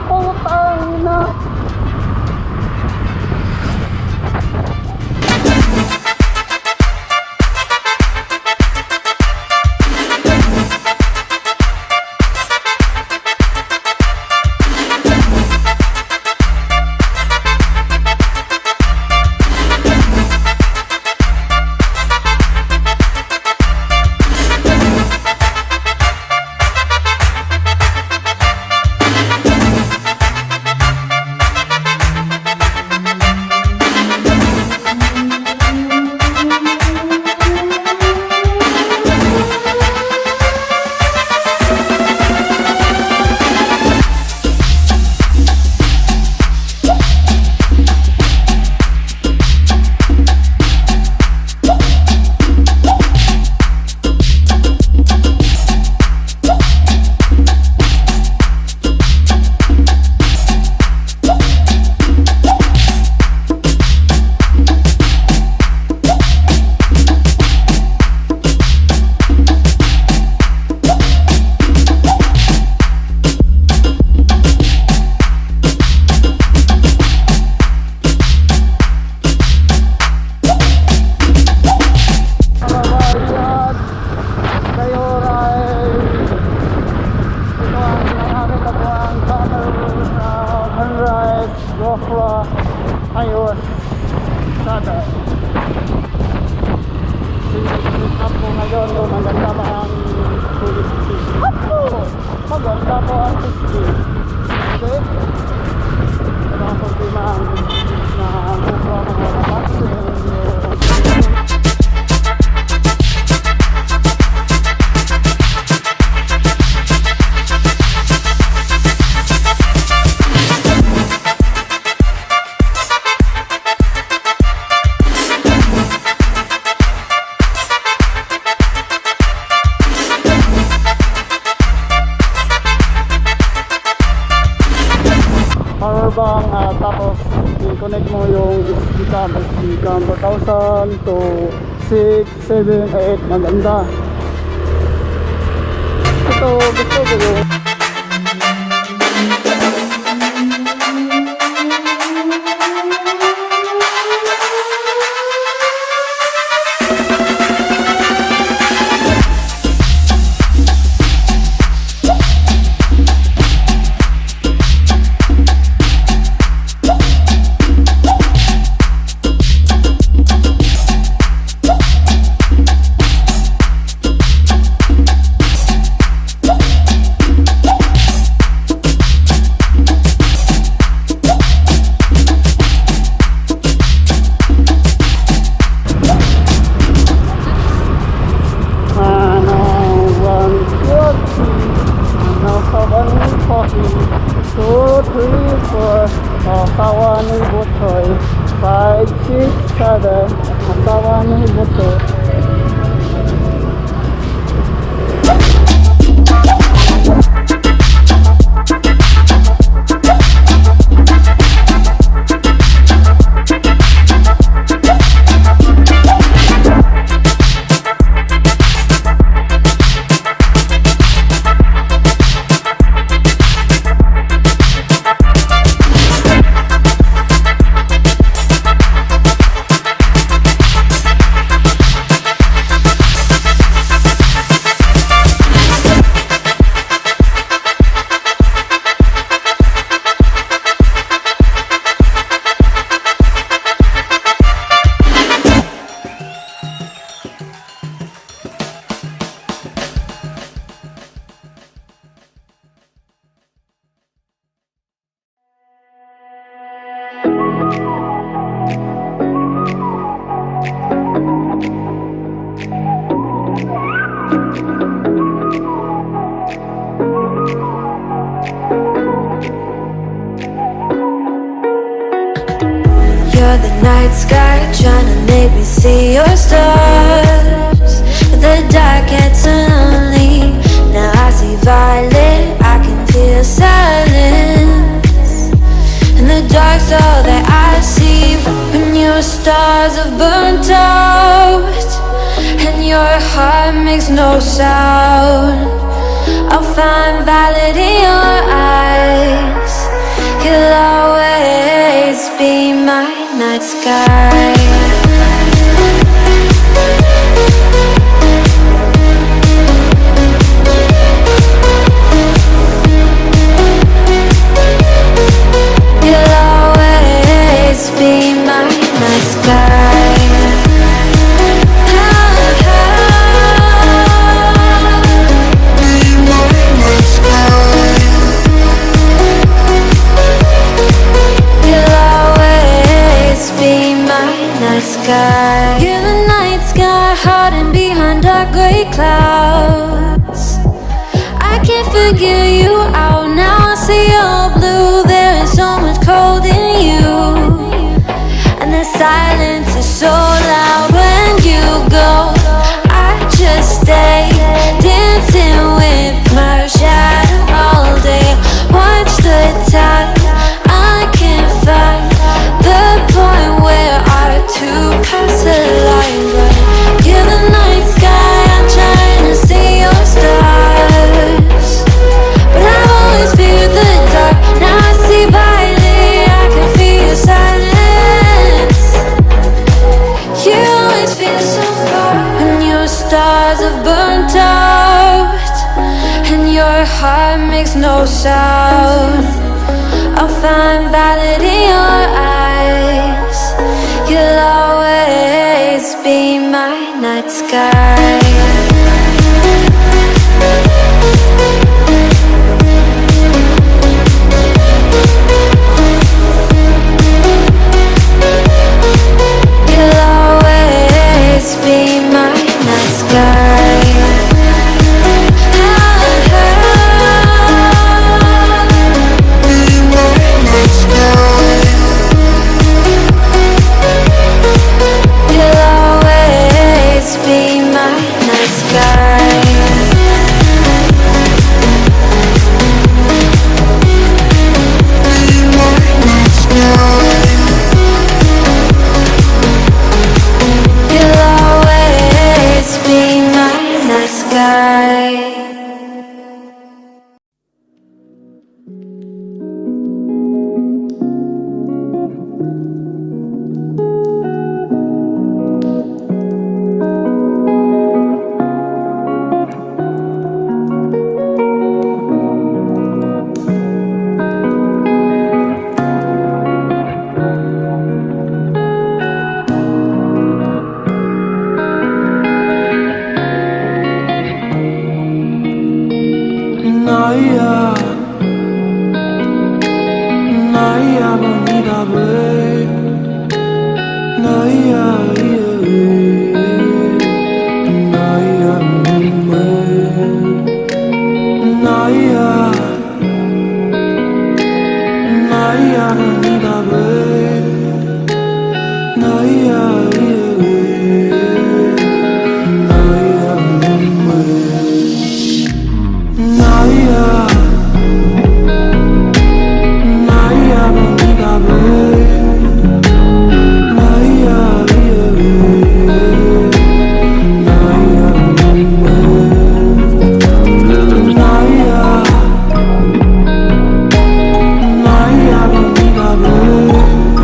putang ina. Ayun, sada. Sinip-up ko ngayon yung maganda pa ang sulit. Maganda po ang sulit. Okay? Ito ang pagtimang na buka mga rapasin. Powerbang tapos i-connect mo yung SD-cam 4,000 to 6, 7, 8 maganda. Ito gusto ko yung asawa ni Butoy 5, 6, 7 asawa ni Butoy. You're the night sky, trying to make me see your stars. But the dark gets lonely. Now I see violet, I can feel silence. And the dark's all that I see. When your stars have burnt out and your heart makes no sound, I'll find violet in your eyes. be my night sky. You'll always be my night sky. You'll always be my night sky. You're the night sky hiding behind dark gray clouds. I can't figure you out now. I see you're blue. There is so much cold in you, and the silence is so loud when you go. I just stay dancing with my shadow all day. Watch the tide. I can't find the point where our two paths align. But you're the night sky. I'm trying to see your stars, but I've always feared the dark. Now I see violet. I can feel your silence. You always feel so far when your stars have burnt out and your heart makes no sound. I'll find violet in your eyes. You'll always be my night sky. You'll always be my night sky. You'll always be my night sky. You'll always be my night sky. 나이야 bonita babe 나이야 나이야 나이야 나이야 bonita babe 나이야 나이야 Naia bonita, babe.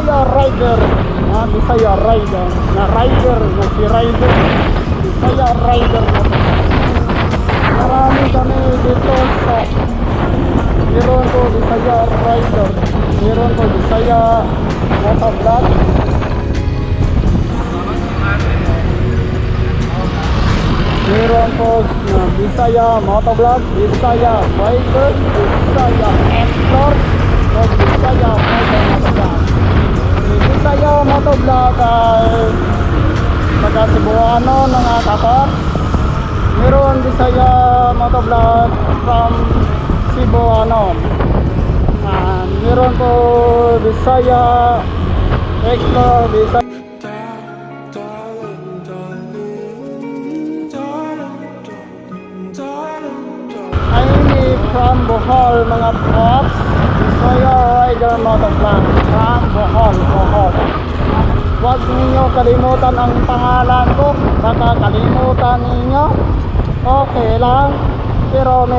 Bisaya Rider. Bisaya Rider. Na rider, na si rider. Bisaya Rider. Marami kami dito sa meron ko Bisaya Rider. Meron ko Bisaya Motovlog. Meron po Bisaya Motovlog, Bisaya Rider, Bisaya Explore, o Bisaya Motovlog. Bisaya Motovlog ay taga Cebuano mga kapar. Meron Bisaya Motovlog from Cebuano. Meron po Bisaya Explore, Bisaya from Bohol mga pops. Bisaya Rider Motovlog from Bohol, Bohol. Huwag ninyo kalimutan ang pangalan ko. Baka kalimutan ninyo. Okay lang. Pero